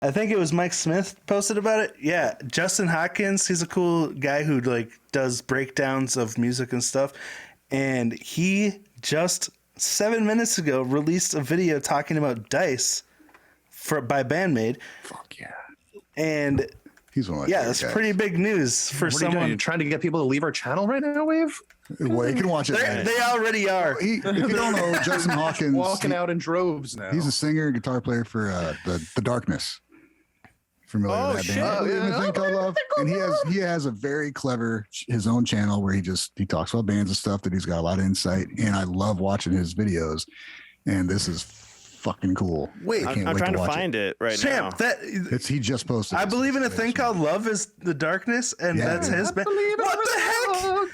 I think it was Mike Smith posted about it. Yeah, Justin Hawkins, he's a cool guy who like does breakdowns of music and stuff. And he just 7 minutes ago released a video talking about Dice by BAND-MAID. Fuck yeah. And he's one of my yeah, favorite that's guys. pretty big news for What are someone. you trying to get people to leave our channel right now, Wave? Well, you can watch it. They already are. If you don't know, Justin Hawkins Walking out in droves now. He's a singer and guitar player for the Darkness. Familiar with that band? Oh, yeah. I think I love. And he has a very clever his own channel where he talks about bands and stuff that he's got a lot of insight. And I love watching his videos. And this is fucking cool. Wait, I'm trying to find it right Champ, now. He just posted. I believe in a thing called Love is the Darkness, and that's his band. What the heck?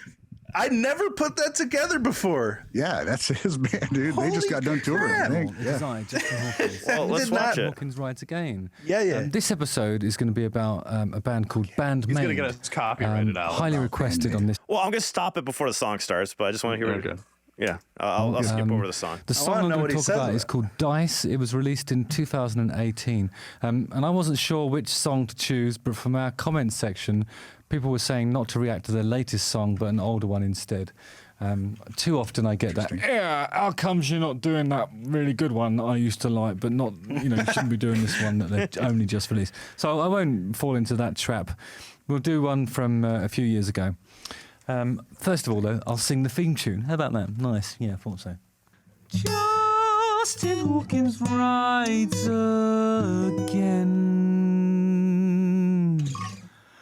I never put that together before. Yeah, that's his band, dude. They just got done touring. I think. Design, Justin Hawkins. Well, let's watch it. Hawkins Rides Again. Yeah. This episode is going to be about a band called BAND-MAID. He's going to get us copyrighted out. Highly requested on this. Well, I'm going to stop it before the song starts, but I just want to hear it. Yeah, I'll skip over the song. The song I'm going to talk about is called Dice. It was released in 2018. And I wasn't sure which song to choose, but from our comments section, people were saying not to react to their latest song, but an older one instead. Too often I get that, yeah, how comes you're not doing that really good one that I used to like, but not, you shouldn't be doing this one that they only just released. So I won't fall into that trap. We'll do one from a few years ago. First of all, though, I'll sing the theme tune. How about that? Nice. Yeah, I thought so. Justin Hawkins rides again.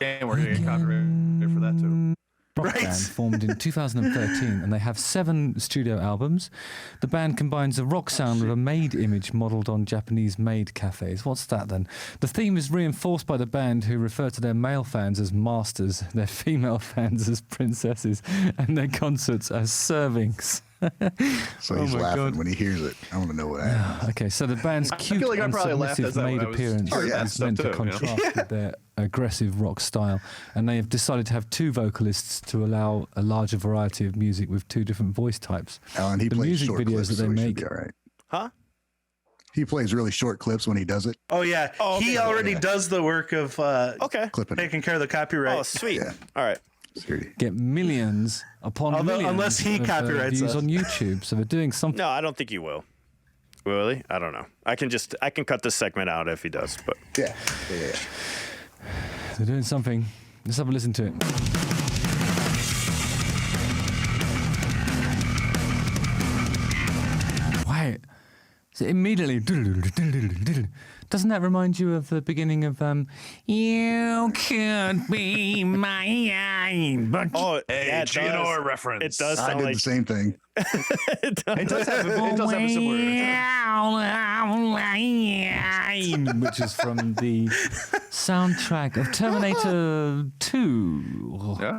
And we're going to get copyrighted for that, too. Rock band formed in 2013, and they have 7 studio albums. The band combines a rock sound with a maid image modelled on Japanese maid cafes. What's that then? The theme is reinforced by the band, who refer to their male fans as masters, their female fans as princesses, and their concerts as servings. So he's laughing when he hears it. I want to know what happens. Okay, so the band's cute and submissive maid appearance is meant to contrast with their aggressive rock style, and they have decided to have 2 vocalists to allow a larger variety of music with 2 different voice types. Alan, he the plays music short videos clips, that they so he should make. be all right. Huh? He plays really short clips when he does it. Oh yeah, he already does the work of Clipping. taking care of the copyright. Oh, sweet. All right. Get millions upon millions unless he copyrights views us. on YouTube. So they're doing something. No, I don't think he will. Will he? I don't know. I can cut this segment out if he does. But Yeah. They're doing something. Let's have a listen to it. Wait. So immediately, doesn't that remind you of the beginning of "You could be mine"? But yeah, it does. reference. It does I sound did like the same thing. It does have a similar. which is from the soundtrack of Terminator 2. Yeah.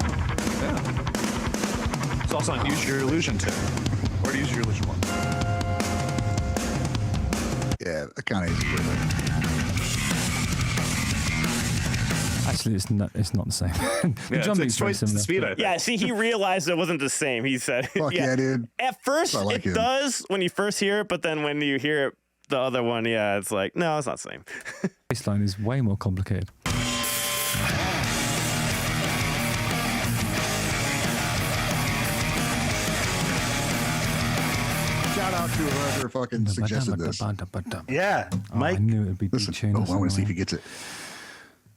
It's also on Use Your Illusion 2. Or Use Your Illusion 1. Yeah, that kind of is pretty much. Actually, it's not the same. The drum beat's very twice the similar. speed, I think. Yeah, see, he realized it wasn't the same. He said, Fuck yeah, dude. At first, I like it him. does when you first hear it, but then when you hear it, the other one, yeah, it's like, no, it's not the same. Bass line is way more complicated. Shout out to whoever fucking suggested this. Yeah, Mike. I knew it would be Listen, detuned. I want to see if he gets it.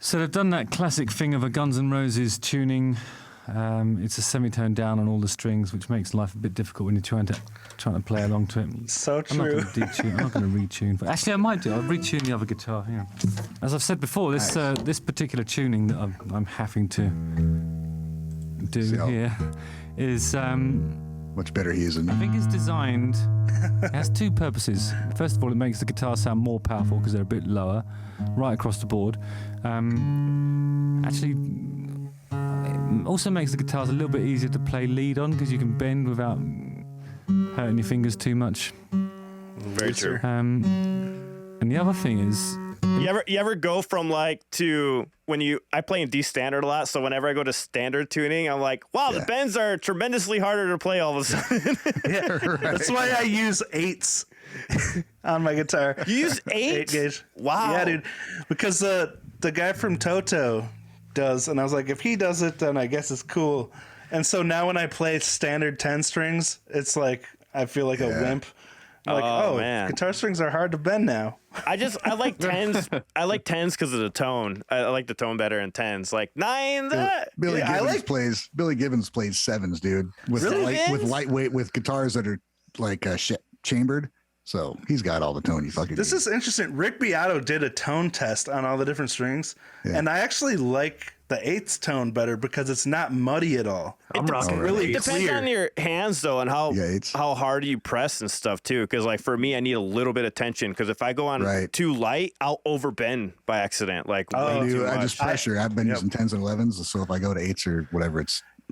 So they've done that classic thing of a Guns N' Roses tuning. It's a semitone down on all the strings, which makes life a bit difficult when you're trying to play along to it. So I'm not true. going to detune. I'm not going to retune. Actually, I might do. I'll retune the other guitar. Yeah. As I've said before, this particular tuning that I'm having to do here is. Much better he is than I think it's designed. It has 2 purposes. First of all, it makes the guitar sound more powerful because they're a bit lower, right across the board. Actually, it also makes the guitars a little bit easier to play lead on because you can bend without hurting your fingers too much. Very true. And the other thing is, You ever go from to I play in D standard a lot, so whenever I go to standard tuning, I'm like, wow, the bends are tremendously harder to play all of a sudden. Yeah, that's why I use 8s. on my guitar. You use 8? 8 gauge. Wow. Yeah, dude. Because the guy from Toto does, and I was like, if he does it, then I guess it's cool. And so now when I play standard 10 strings, it's like I feel like a wimp. I'm like, oh man, guitar strings are hard to bend now. I like 10s. I like 10s because of the tone. I like the tone better in 10s. Like 9s. Billy Gibbons plays 7s, dude. With with lightweight with guitars that are like chambered. So he's got all the tone you fucking This need. is interesting. Rick Beato did a tone test on all the different strings, and I actually like the 8th tone better because it's not muddy at all. I'm rocking really It depends clear. on your hands though, and how hard you press and stuff too. Because like for me, I need a little bit of tension. Because if I go on too light, I'll overbend by accident. Like way too much. I just pressure. I've been using 10s and 11s, so if I go to 8s or whatever,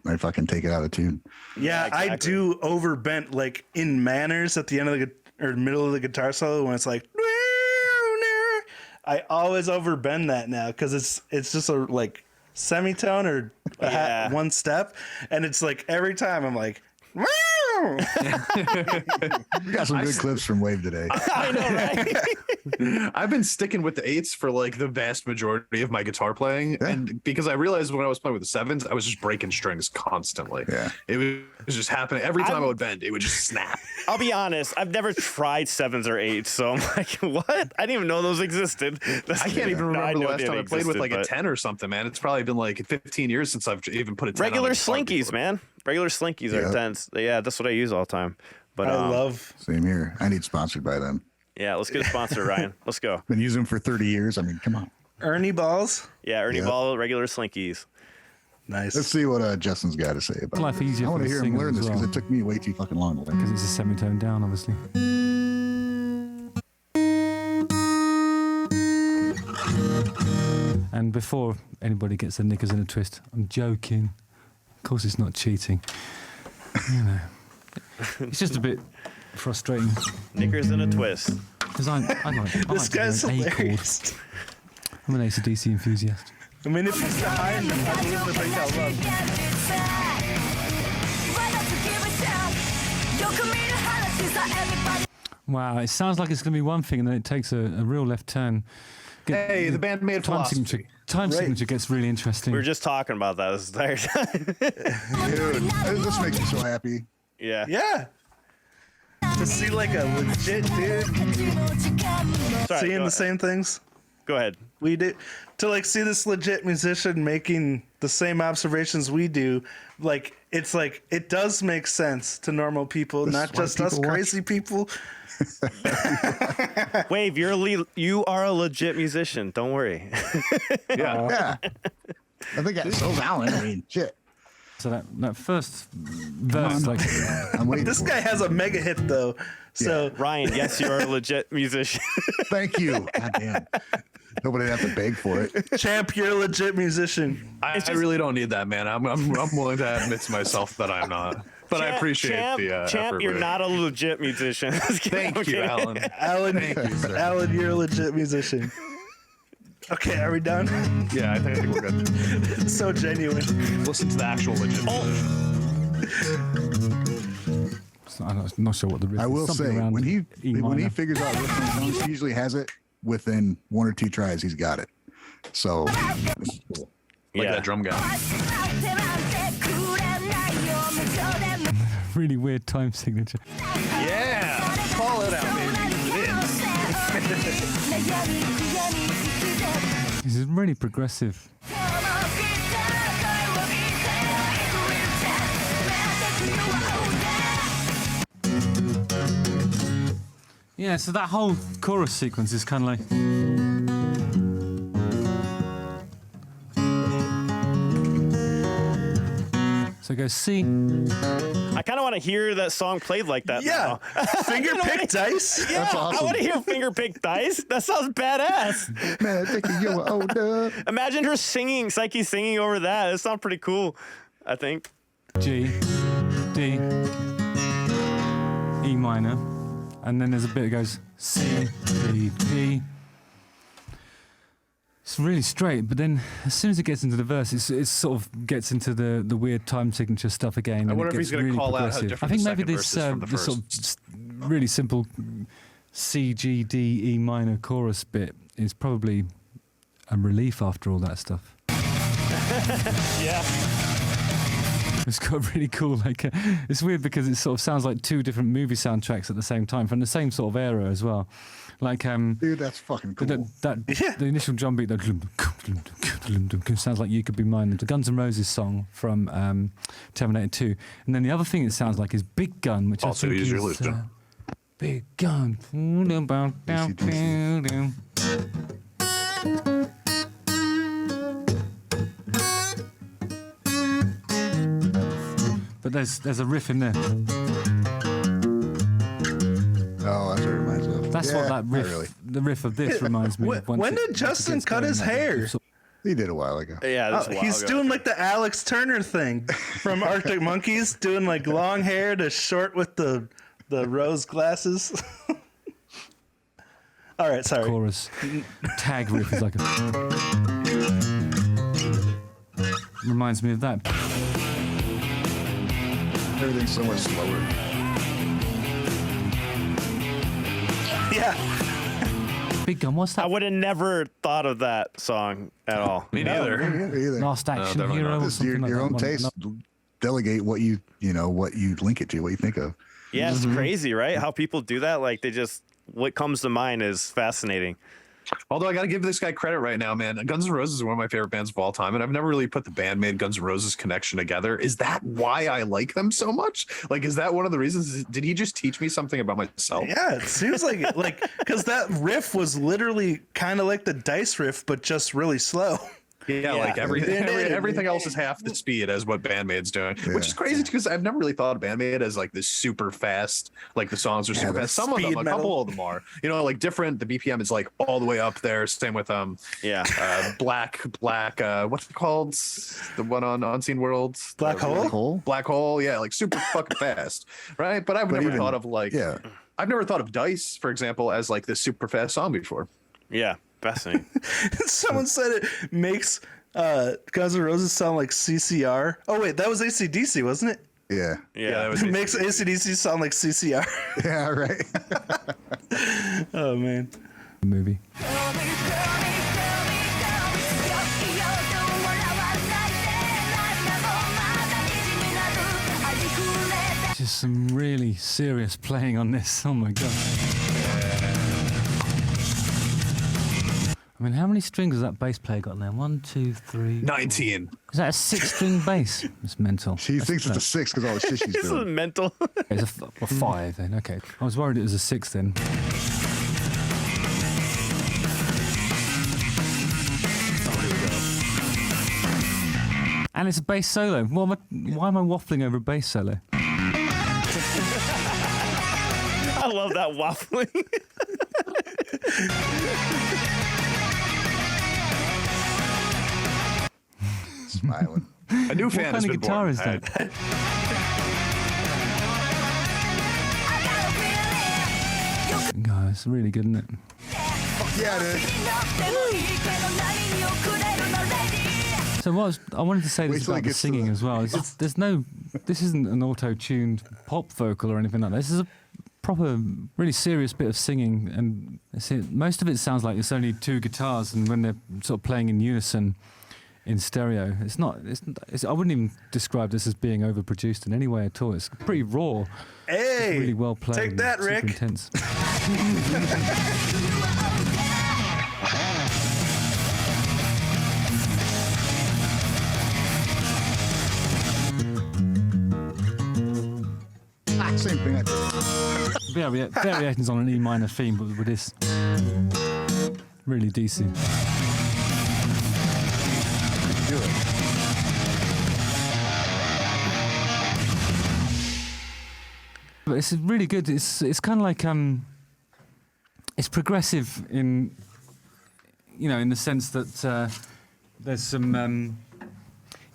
I fucking take it out of tune. Yeah, exactly. I do overbend like in manners at the end of the middle of the guitar solo when it's like. I always overbend that now because it's just a like semitone or one step, and it's like every time I'm like. We got some good clips from Wave today. I know, right? I've been sticking with the 8s for like the vast majority of my guitar playing, and because I realized when I was playing with the 7s, I was just breaking strings constantly. Yeah, it was just happening every time I would bend. It would just snap. I'll be honest, I've never tried 7s or 8s, so I'm like, what? I didn't even know those existed. I can't even remember the last time I played with like a but 10 or something, man. It's probably been like 15 years since I've even put a 10 regular on a guitar slinkies, before. man. Regular slinkies are 10s. Yeah, that's what I use all the time. But I love. Same here. I need sponsored by them. Yeah, let's get a sponsor, Ryan. Let's go. Been using them for 30 years. I mean, come on. Ernie balls. Yeah, Ernie Ball, regular slinkies. Nice. Let's see what Justin's got to say about Life it. easier I want for to the hear him singer learn as this because well. it took me way too fucking long to learn. Because it's a semitone down, obviously. And before anybody gets their knickers in a twist, I'm joking. Of course, it's not cheating. You know, it's just a bit frustrating Knickers in a twist. because I like This to guy's go an A chord. hilarious. I'm an AC/DC enthusiast. I mean, if he's behind him, I believe the thing I love. Wow, it sounds like it's going to be one thing, and then it takes a real left turn. Hey, the BAND-MAID time philosophy. signature. Time signature gets really interesting. We were just talking about that this entire time. Dude, this makes me so happy. Yeah. Yeah. To see like a legit dude Sorry, seeing go the same things Go ahead. we do, to like see this legit musician making the same observations we do, like it's like it does make sense to normal people, This not is why just us people watch. crazy people. Wave, you are a legit musician. Don't worry. Yeah. I think so's Alan. I mean, shit. So that first verse, like, I'm waiting This for guy it. has a mega hit though, so Ryan, yes, you are a legit musician. Thank you. God damn. Nobody have to beg for it. Champ, you're a legit musician. I really don't need that, man. I'm willing to admit to myself that I'm not. But I appreciate the Champ, effort you're with it. not a legit musician. Thank you, Alan. Alan, you're a legit musician. Okay, are we done? Yeah, I think we're good. It's so genuine. Listen to the actual legit. I'm not sure what the riff I is. will Something say around when he E minor. figures out which one songs, he usually has it within 1 or 2 tries. He's got it. So this is cool. Like Yeah. that drum guy. really weird time signature. Yeah, call it out, baby. This is really progressive. Yeah, so that whole chorus sequence is kind of like. So it goes C. I kind of want to hear that song played like that. Yeah, now. finger pick dice. Yeah, That's I awesome. want to hear finger pick dice. That sounds badass. Man, thinking you were older. Imagine her singing, Psyche singing over that. It sounds pretty cool, I think. G, D, E minor, and then there's a bit that goes C, D, D. It's really straight, but then as soon as it gets into the verse, it sort of gets into the weird time signature stuff again. I and wonder it if he's gets going to really call out how progressive. different I think the maybe second this verse is from the this first. sort of really simple C, G, D, E minor chorus bit is probably a relief after all that stuff. Yeah. It's got really cool, it's weird because it sort of sounds like two different movie soundtracks at the same time from the same sort of era as well. Dude, that's fucking cool. The initial drum beat, sounds like You Could Be Mine, the Guns N' Roses song from Terminator 2. And then the other thing it sounds like is Big Gun, which Also I think use your is listen. Big Gun. But there's a riff in there. Oh, that's what it reminds me of. That's what that riff, the riff of this reminds me of. When did Justin cut his hair? He did a while ago. Yeah, that's a while he's ago. doing like the Alex Turner thing from Arctic Monkeys, doing like long hair to short with the rose glasses. All right, sorry. Chorus. Tag riff is like a... Reminds me of that. Everything's so much slower. Yeah. Big Gun, what's that? I would have never thought of that song at all. Me neither. Either. Last Action definitely Hero not. or Just something like your that own one. taste. Delegate what you link it to, what you think of. Yeah, it's crazy, right? How people do that. Like they just, what comes to mind is fascinating. Although I got to give this guy credit right now, man. Guns N' Roses is one of my favorite bands of all time, and I've never really put the BAND-MAID Guns N' Roses connection together. Is that why I like them so much? Like, is that one of the reasons? Did he just teach me something about myself? Yeah, it seems like it. Like, because that riff was literally kind of like the Dice riff, but just really slow. Yeah, like everything else is half the speed as what BAND-MAID's doing, which is crazy because I've never really thought of BAND-MAID as like this super fast, like the songs are super fast. Some of them, a couple of them are, like different. The BPM is like all the way up there. Same with Black, what's it called? The one on Unseen Worlds? Black Hole? Black Hole, yeah, like super fucking fast, right? But I've never thought of I've never thought of Dice, for example, as like this super fast song before. Yeah, fascinating. Someone said it makes Guns N' Roses sound like CCR. Oh wait, that was AC/DC, wasn't it? Yeah. That was It makes AC/DC sound like CCR. Yeah, right. Oh man. Movie. Just some really serious playing on this. Oh my god. I mean, how many strings has that bass player got now? 1, 2, 3. 19. Is that a 6-string bass? It's mental. She thinks it's a 6 because all the shit she's This is doing. mental. It's a 5 then. Okay. I was worried it was a 6 then. And it's a bass solo. Why am I waffling over a bass solo? I love that waffling. Smiling. A new fan What has kind of been guitar born. is that? God, it's really good, isn't it? Yeah, dude. So I wanted to say Wait this till he about the gets to singing the- as well. This isn't an auto-tuned pop vocal or anything like that. This is a proper, really serious bit of singing, and most of it sounds like it's only two guitars, and when they're sort of playing in unison in stereo, it's not. I wouldn't even describe this as being overproduced in any way at all. It's pretty raw. Hey, It's really well played. take and that, super Rick. Intense. Same thing. Variations on an E minor theme, but with this really decent. Do it. But it's really good. It's kind of like it's progressive in the sense that there's some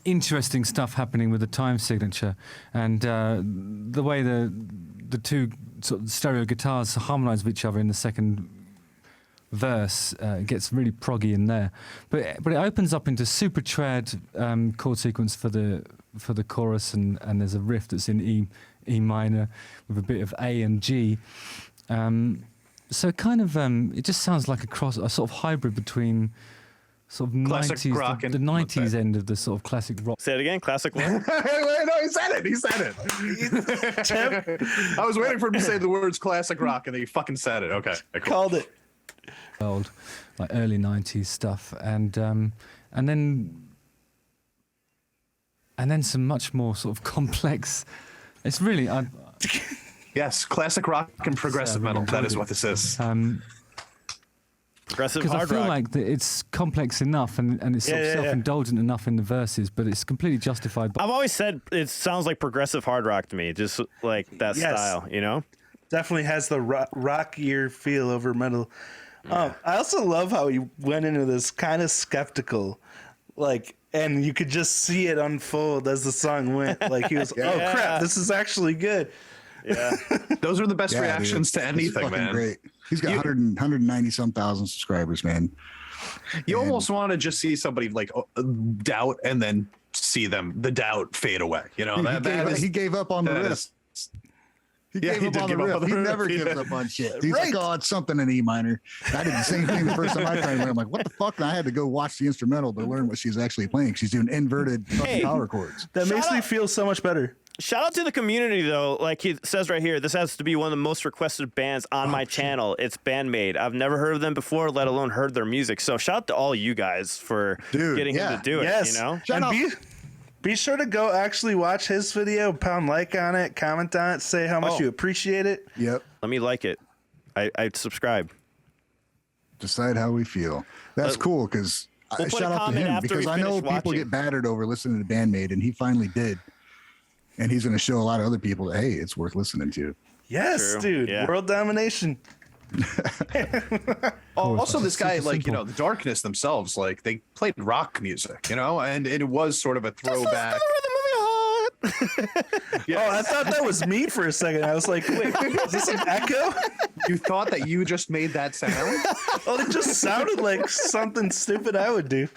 interesting stuff happening with the time signature, and the way the two sort of stereo guitars harmonise with each other in the second verse gets really proggy in there, but it opens up into super trad chord sequence for the chorus, and there's a riff that's in E minor with a bit of A and G. So kind of, it just sounds like a sort of hybrid between sort of Classic 90s, rock the and 90s end of the sort of classic rock. Say it again. Classic what? Wait, no, he said it. He said it. I was waiting for him to say the words classic rock, and then he fucking said it. Okay, cool. Called it. Old, like early 90s stuff, and then some much more sort of complex. It's really Yes, classic rock and progressive metal. That is what this is. Progressive because I hard feel rock. like it's complex enough and it's sort of self-indulgent enough in the verses, but it's completely justified. I've always said it sounds like progressive hard rock to me, just like that style, you know? Definitely has the rockier feel over metal. I also love how he went into this kind of skeptical, like, and you could just see it unfold as the song went. Like he was, oh crap, this is actually good. Yeah, those are the best reactions to anything, man. Great. He's got 190 some thousand subscribers, man. You almost want to just see somebody like doubt and then see the doubt fade away. You know, he gave up on the risk. He gave up on the riff. He never gives up on shit. He's like, oh, it's something in E minor. I did the same thing the first time I tried to learn. I'm like, what the fuck? And I had to go watch the instrumental to learn what she's actually playing. She's doing inverted fucking power chords. That makes me feel so much better. Shout out to the community, though. Like he says right here, this has to be one of the most requested bands on my channel. It's BAND-MAID. I've never heard of them before, let alone heard their music. So shout out to all you guys for getting him to do it, you know? And be sure to go actually watch his video, pound like on it, comment on it, say how much you appreciate it. Yep. Let me like it. I subscribe. Decide how we feel. That's cool, because shout out to him, because I know people get battered over listening to BAND-MAID, and he finally did. And he's going to show a lot of other people that, hey, it's worth listening to. Yes, dude. Yeah. World domination. Also, this guy, like, you know, the Darkness themselves, like, they played rock music, you know, and it was sort of a throwback. Yes. Oh, I thought that was me for a second. I was like, wait, is this an echo? You thought that you just made that sound? Oh, it just sounded like something stupid I would do.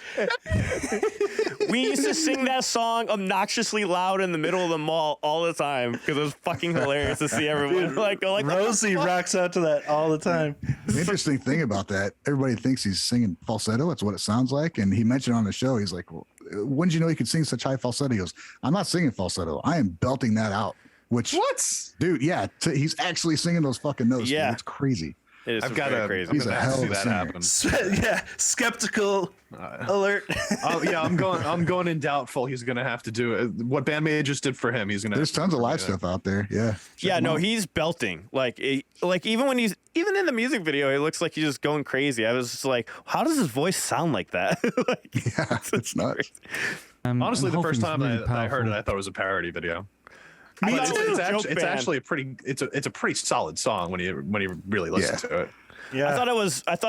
We used to sing that song obnoxiously loud in the middle of the mall all the time because it was fucking hilarious to see everyone go like Rosie rocks out to that all the time. The interesting thing about that, everybody thinks he's singing falsetto. That's what it sounds like. And he mentioned on the show, he's like, well, when did you know he could sing such high falsetto? He goes, I'm not singing falsetto. I am belting that out. Which, dude, yeah, he's actually singing those fucking notes. Yeah, it's crazy. It is I've got to crazy. He's a hell of a that happen. Yeah, skeptical alert. Yeah, I'm going in doubtful. He's gonna have to do it. What BAND-MAID just did for him. There's tons of live stuff out there. Yeah. Yeah, no, he's belting. Like even when he's in the music video, he looks like he's just going crazy. I was just like, how does his voice sound like that? Yeah, it's nuts. Honestly, the first time I heard it, I thought it was a parody video. It's actually a pretty solid song when you really listen to it. Yeah, I thought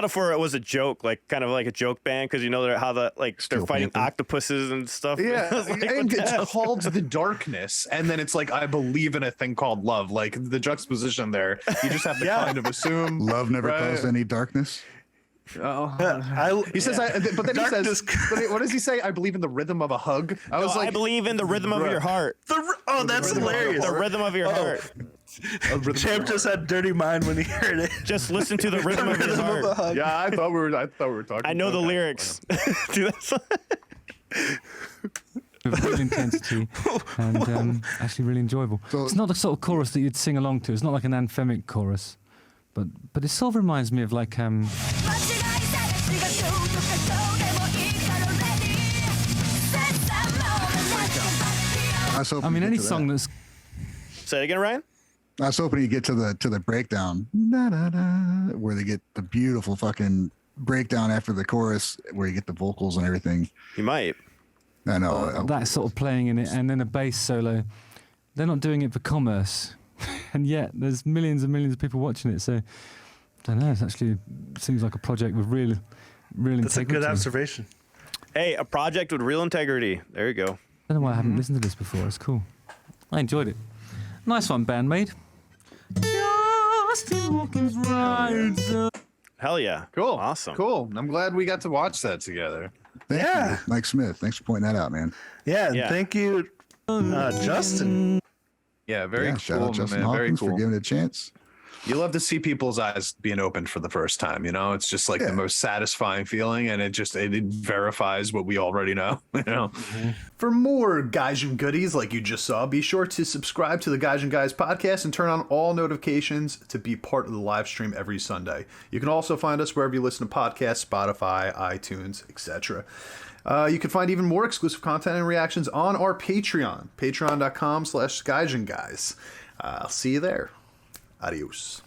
it was a joke, like kind of like a joke band, because you know how they're fighting octopuses and stuff. Yeah, and it's called The Darkness, and then it's like, I believe in a thing called love. Like the juxtaposition there, you just have to kind of assume love never caused any darkness. He says, but then he says, what does he say? I believe in the rhythm of a hug. I believe in the rhythm of your heart. That's hilarious. The rhythm of your heart. Champ just had dirty mind when he heard it. Just listen to the rhythm of your heart. Yeah, I thought we were talking. I know the lyrics. Do that. Real intensity and actually really enjoyable. So, it's not the sort of chorus that you'd sing along to. It's not like an anthemic chorus. But it sort of reminds me of like I mean, any song that's. Say it again, Ryan. I was hoping you get to the breakdown, where they get the beautiful fucking breakdown after the chorus, where you get the vocals and everything. You might. I know that sort of playing in it, and then a bass solo. They're not doing it for commerce. And yet there's millions and millions of people watching it. So I don't know. It seems like a project with real integrity. That's a good observation. Hey, a project with real integrity. There you go. I don't know why I haven't listened to this before. It's cool. I enjoyed it. Nice one, BAND-MAID. Hawkins rides. Hell yeah. Cool. Awesome. Cool. I'm glad we got to watch that together. Thank you, Mike Smith. Thanks for pointing that out, man. Yeah. Thank you, Justin. Yeah, very cool. Shout out Justin Hawkins for giving it a chance. You love to see people's eyes being opened for the first time. You know, it's just like the most satisfying feeling, and it verifies what we already know. You know. For more Gaijin goodies like you just saw, be sure to subscribe to the Gaijin Guys podcast and turn on all notifications to be part of the live stream every Sunday. You can also find us wherever you listen to podcasts, Spotify, iTunes, etc. You can find even more exclusive content and reactions on our Patreon, patreon.com/Gaijin Guys. I'll see you there. Adios.